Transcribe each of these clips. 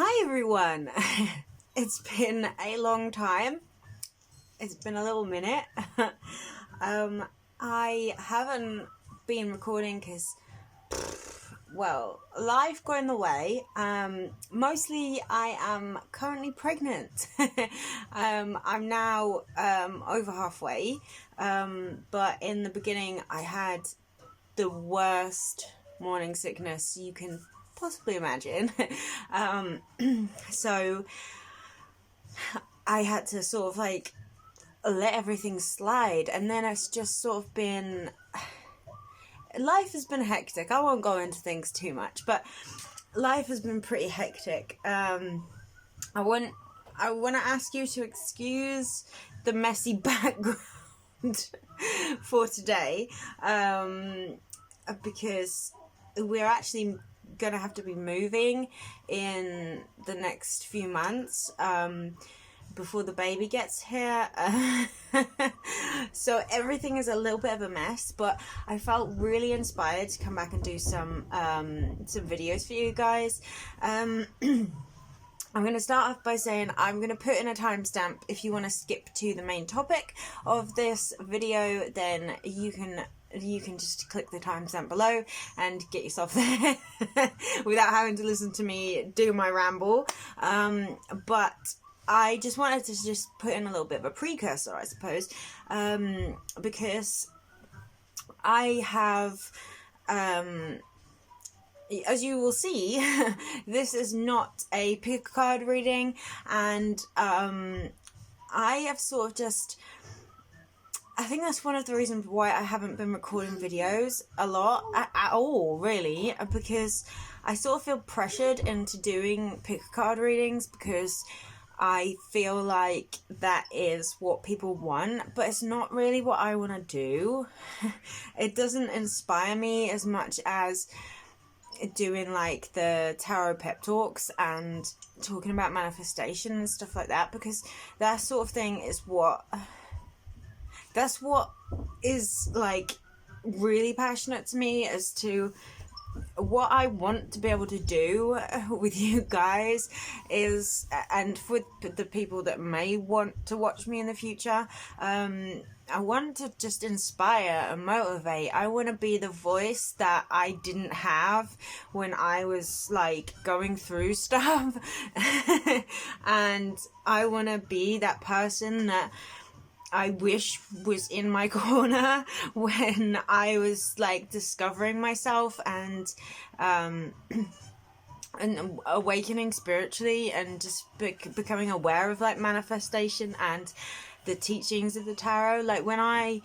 Hi everyone! It's been a long time. It's been a little minute. I haven't been recording because, life got in the way. Mostly I am currently pregnant. I'm now over halfway, but in the beginning I had the worst morning sickness you can possibly imagine. So I had to sort of like let everything slide, and then it's just sort of been, life has been hectic. I won't go into things too much, but life has been pretty hectic. I want to ask you to excuse the messy background for today, because we're actually going to have to be moving in the next few months before the baby gets here. So everything is a little bit of a mess, but I felt really inspired to come back and do some videos for you guys. I'm going to start off by saying I'm going to put in a timestamp. If you want to skip to the main topic of this video, then you can just click the timestamp below and get yourself there without having to listen to me do my ramble. But I just wanted to just put in a little bit of a precursor, I suppose, because I have, as you will see, this is not a pick a card reading, and I have sort of just, I think that's one of the reasons why I haven't been recording videos a lot at all, really, because I sort of feel pressured into doing pick a card readings because I feel like that is what people want, but it's not really what I want to do. It doesn't inspire me as much as doing like the tarot pep talks and talking about manifestation and stuff like that, because that sort of thing is what is like really passionate to me as to what I want to be able to do with you guys is, and for the people that may want to watch me in the future, I want to just inspire and motivate. I want to be the voice that I didn't have when I was like going through stuff and I want to be that person that I wish was in my corner when I was like discovering myself and awakening spiritually and just becoming aware of like manifestation and the teachings of the tarot. Like when I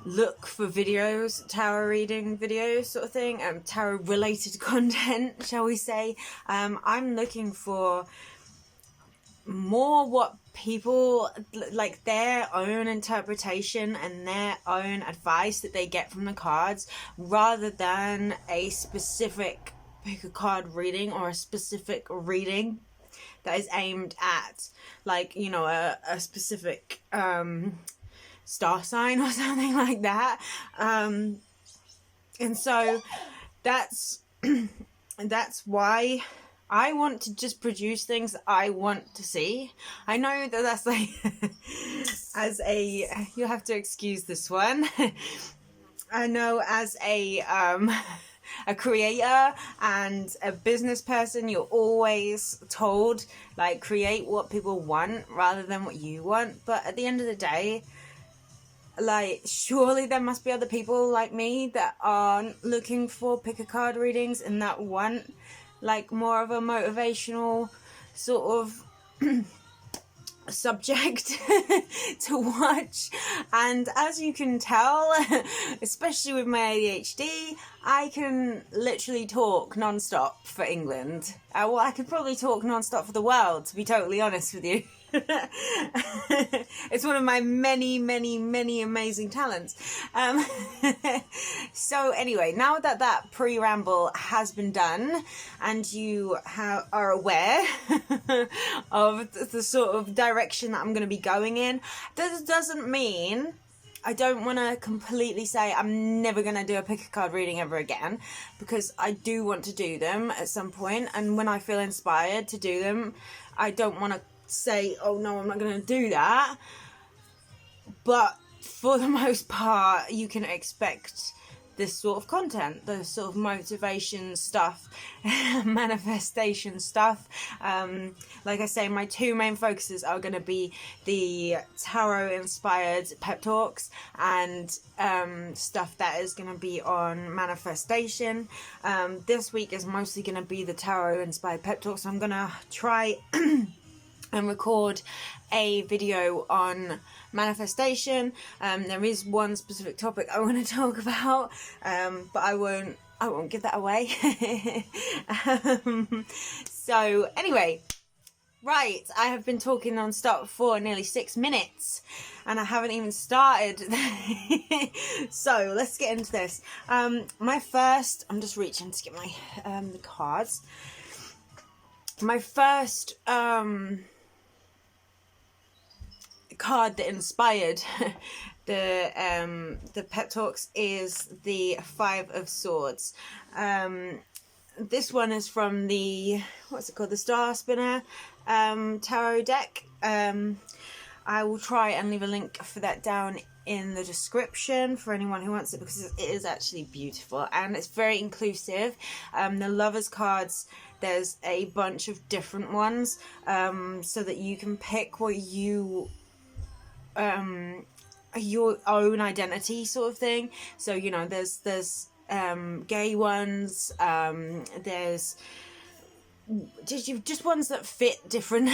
look for videos, tarot reading videos sort of thing, tarot related content, shall we say, I'm looking for more what people like, their own interpretation and their own advice that they get from the cards, rather than a specific pick a card reading or a specific reading that is aimed at, like, you know, a specific star sign or something like that. And so that's why I want to just produce things I want to see. I know that that's like, you'll have to excuse this one. I know as a creator and a business person, you're always told, like, create what people want rather than what you want. But at the end of the day, like, surely there must be other people like me that aren't looking for pick a card readings and that want like more of a motivational sort of subject to watch. And as you can tell, especially with my ADHD, I can literally talk non-stop for England. Well, I could probably talk non-stop for the world, to be totally honest with you. It's one of my many amazing talents. So anyway, now that pre-ramble has been done and you are aware of the sort of direction that I'm going to be going in, that doesn't mean I don't want to completely say I'm never going to do a pick a card reading ever again, because I do want to do them at some point, and when I feel inspired to do them, I don't want to say, oh no, I'm not going to do that. But for the most part, you can expect this sort of content, the sort of motivation stuff, manifestation stuff. Like I say, my two main focuses are going to be the tarot inspired pep talks and stuff that is going to be on manifestation. This week is mostly going to be the tarot inspired pep talks. So I'm going to try and record a video on manifestation. There is one specific topic I want to talk about, but I won't give that away. So anyway, right, I have been talking non-stop for nearly 6 minutes and I haven't even started. So let's get into this. My first, I'm just reaching to get my the cards. My first card that inspired the pep talks is the Five of Swords. This one is from the, what's it called, the Star Spinner tarot deck. I will try and leave a link for that down in the description for anyone who wants it, because it is actually beautiful and it's very inclusive. The Lovers cards, there's a bunch of different ones, so that you can pick what you your own identity sort of thing. So, you know, there's gay ones, there's just ones that fit different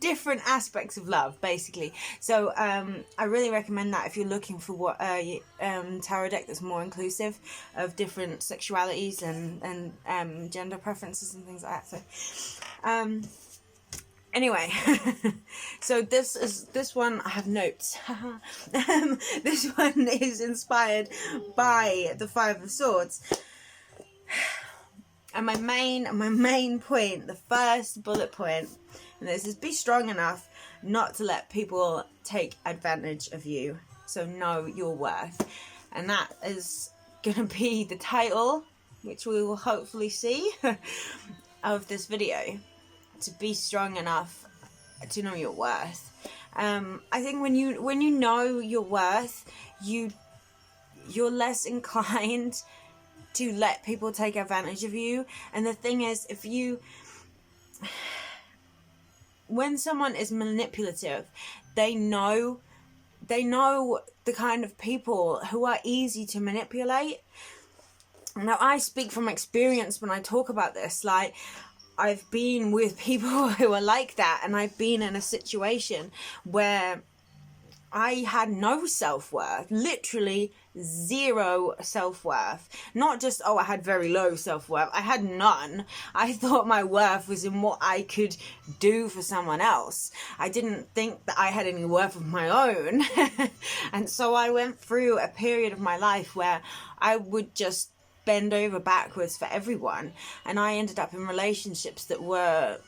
different aspects of love, basically. So I really recommend that if you're looking for what tarot deck that's more inclusive of different sexualities and gender preferences and things like that. So anyway, so this one, I have notes. This one is inspired by the Five of Swords. And my main point, the first bullet point, and this is, be strong enough not to let people take advantage of you. So know your worth. And that is going to be the title, which we will hopefully see, of this video. To be strong enough to know your worth. I think when you know your worth, you're less inclined to let people take advantage of you. And the thing is, when someone is manipulative, they know the kind of people who are easy to manipulate. Now, I speak from experience when I talk about this. Like, I've been with people who are like that, and I've been in a situation where I had no self-worth, literally zero self-worth. Not just, I had very low self-worth, I had none. I thought my worth was in what I could do for someone else. I didn't think that I had any worth of my own. And so I went through a period of my life where I would just bend over backwards for everyone, and I ended up in relationships that were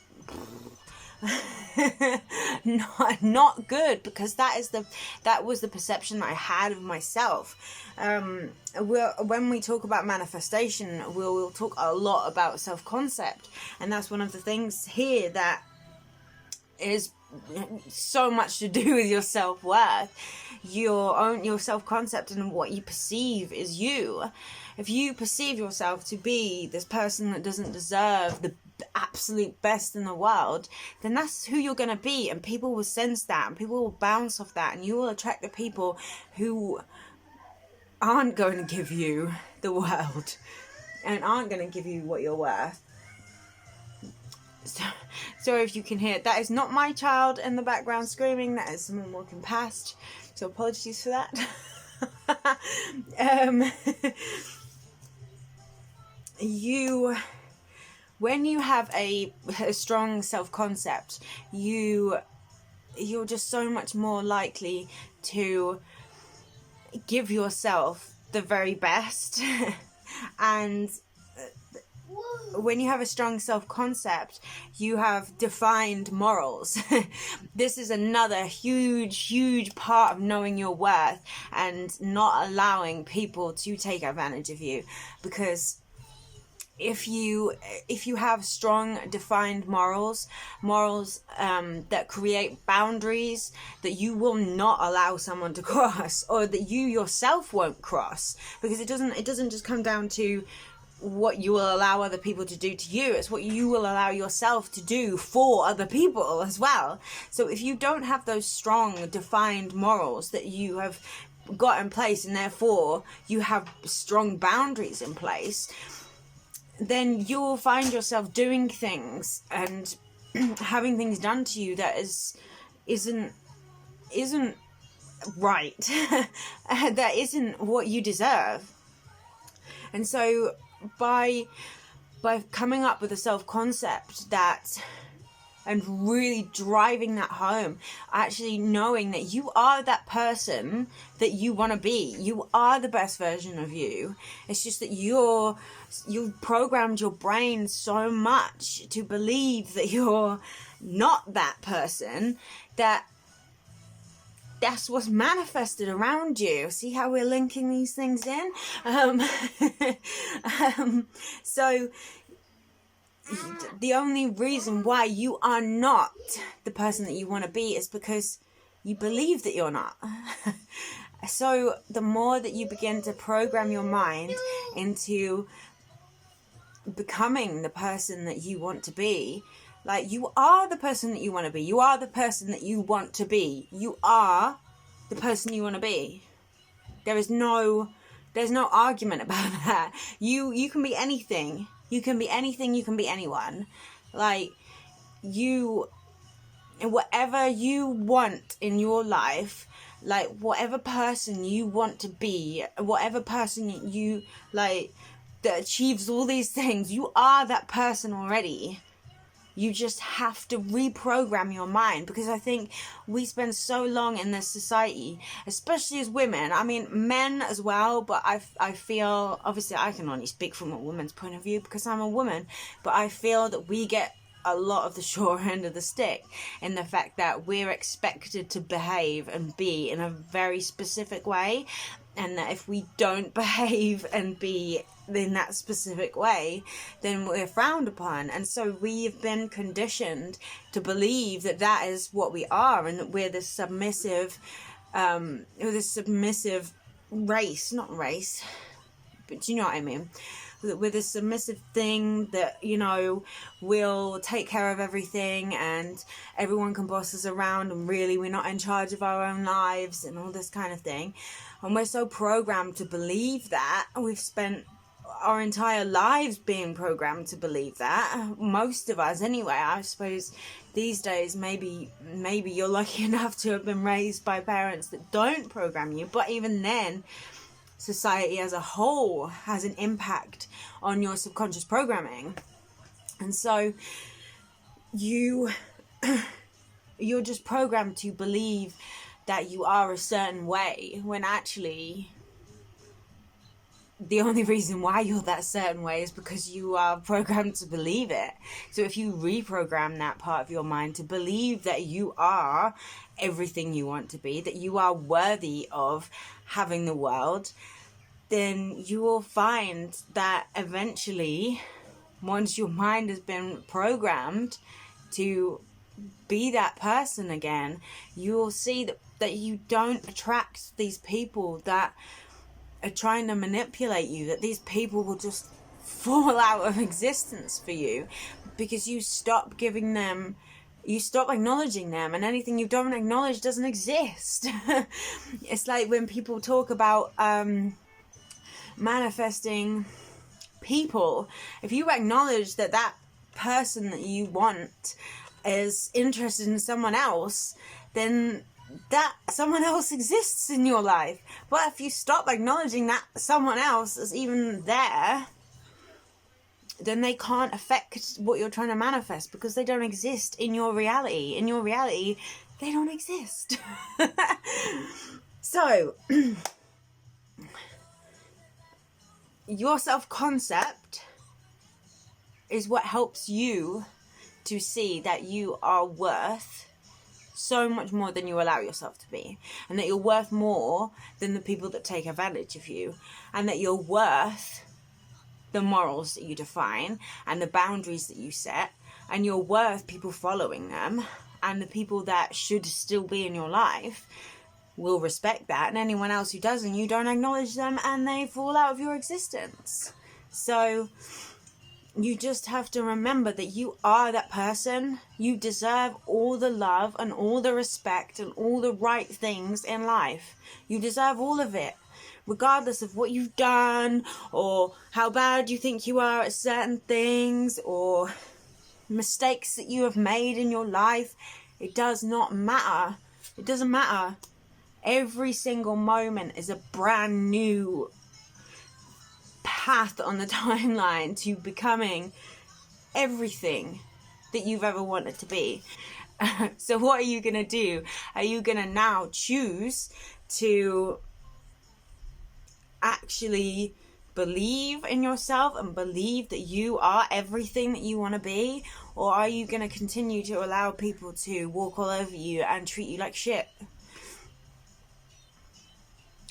not good, because that was the perception that I had of myself. When we talk about manifestation, we'll talk a lot about self-concept, and that's one of the things here that is so much to do with your self-worth. Your self-concept and what you perceive is you. If you perceive yourself to be this person that doesn't deserve the absolute best in the world, then that's who you're going to be, and people will sense that, and people will bounce off that, and you will attract the people who aren't going to give you the world and aren't going to give you what you're worth. So, sorry if you can hear, that is not my child in the background screaming, that is someone walking past, so apologies for that. When you have a strong self-concept, you're just so much more likely to give yourself the very best. And when you have a strong self-concept, you have defined morals. This is another huge part of knowing your worth and not allowing people to take advantage of you. Because if you have strong defined morals that create boundaries that you will not allow someone to cross, or that you yourself won't cross, because it doesn't just come down to what you will allow other people to do to you, it's what you will allow yourself to do for other people as well. So if you don't have those strong defined morals that you have got in place, and therefore you have strong boundaries in place, then you will find yourself doing things and having things done to you that isn't right. That isn't what you deserve. And so by coming up with a self-concept that, and really driving that home, actually knowing that you are that person that you want to be. You are the best version of you. It's just that you've programmed your brain so much to believe that you're not that person, that's what's manifested around you. See how we're linking these things in? So the only reason why you are not the person that you want to be is because you believe that you're not. So the more that you begin to program your mind into becoming the person that you want to be, like, you are the person that you want to be. You are the person that you want to be. You are the person you want to be. There's no argument about that. You can be anything. You can be anything. You can be anyone. Like, whatever you want in your life, like, whatever person you want to be, whatever person you like that achieves all these things, you are that person already. You just have to reprogram your mind, because I think we spend so long in this society, especially as women. I mean, men as well, but I feel, obviously I can only speak from a woman's point of view because I'm a woman, but I feel that we get a lot of the short end of the stick in the fact that we're expected to behave and be in a very specific way, and that if we don't behave and be in that specific way, then we're frowned upon. And so we've been conditioned to believe that that is what we are, and that we're this submissive race, not race, but you know what I mean, with this submissive thing that, you know, will take care of everything and everyone can boss us around, and really we're not in charge of our own lives and all this kind of thing. And we're so programmed to believe that. We've spent our entire lives being programmed to believe that, most of us anyway. I suppose these days maybe you're lucky enough to have been raised by parents that don't program you, but even then, society as a whole has an impact on your subconscious programming. And so you're just programmed to believe that you are a certain way, when actually the only reason why you're that certain way is because you are programmed to believe it. So if you reprogram that part of your mind to believe that you are everything you want to be, that you are worthy of having the world, then you will find that eventually, once your mind has been programmed to be that person again, you will see that you don't attract these people that are trying to manipulate you, that these people will just fall out of existence for you, because you stop acknowledging them, and anything you don't acknowledge doesn't exist. It's like when people talk about manifesting people. If you acknowledge that person that you want is interested in someone else, then that someone else exists in your life. But if you stop acknowledging that someone else is even there, then they can't affect what you're trying to manifest, because they don't exist in your reality. In your reality, they don't exist. So your self-concept is what helps you to see that you are worth so much more than you allow yourself to be, and that you're worth more than the people that take advantage of you, and that you're worth the morals that you define and the boundaries that you set, and you're worth people following them, and the people that should still be in your life will respect that, and anyone else who doesn't, you don't acknowledge them and they fall out of your existence. So you just have to remember that you are that person. You deserve all the love and all the respect and all the right things in life. You deserve all of it, regardless of what you've done or how bad you think you are at certain things or mistakes that you have made in your life. It does not matter. It doesn't matter. Every single moment is a brand new path on the timeline to becoming everything that you've ever wanted to be. So what are you going to do? Are you going to now choose to actually believe in yourself and believe that you are everything that you want to be? Or are you going to continue to allow people to walk all over you and treat you like shit?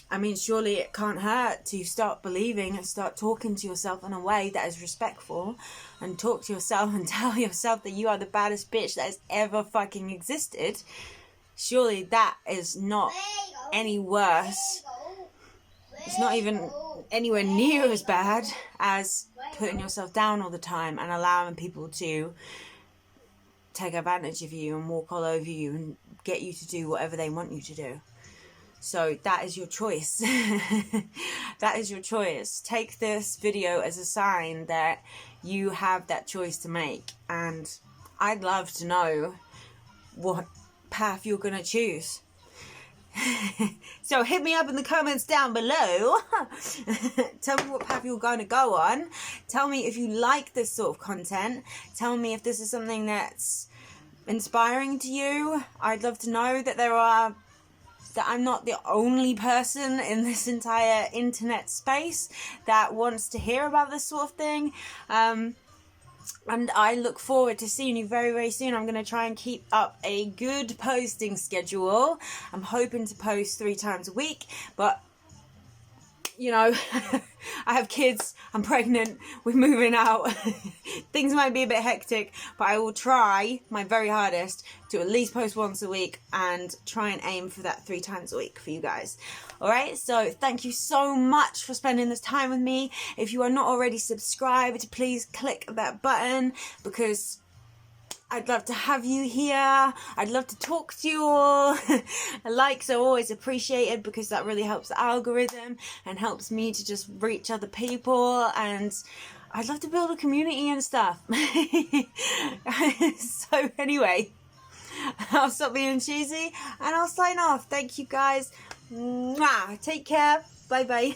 I mean, surely it can't hurt to start believing and start talking to yourself in a way that is respectful, and talk to yourself and tell yourself that you are the baddest bitch that has ever fucking existed. Surely that is not any worse. It's not even anywhere near as bad as putting yourself down all the time and allowing people to take advantage of you and walk all over you and get you to do whatever they want you to do. So that is your choice. That is your choice. Take this video as a sign that you have that choice to make. And I'd love to know what path you're going to choose. So hit me up in the comments down below. Tell me what path you're going to go on. Tell me if you like this sort of content. Tell me if this is something that's inspiring to you. I'd love to know that I'm not the only person in this entire internet space that wants to hear about this sort of thing. And I look forward to seeing you very, very soon. I'm going to try and keep up a good posting schedule. I'm hoping to post 3 times a week, but you know, I have kids, I'm pregnant, we're moving out. Things might be a bit hectic, but I will try my very hardest to at least post once a week and try and aim for that 3 times a week for you guys. Alright, so thank you so much for spending this time with me. If you are not already subscribed, please click that button, because I'd love to have you here. I'd love to talk to you all. Likes are always appreciated, because that really helps the algorithm and helps me to just reach other people. And I'd love to build a community and stuff. So anyway, I'll stop being cheesy and I'll sign off. Thank you guys. Mwah. Take care. Bye bye.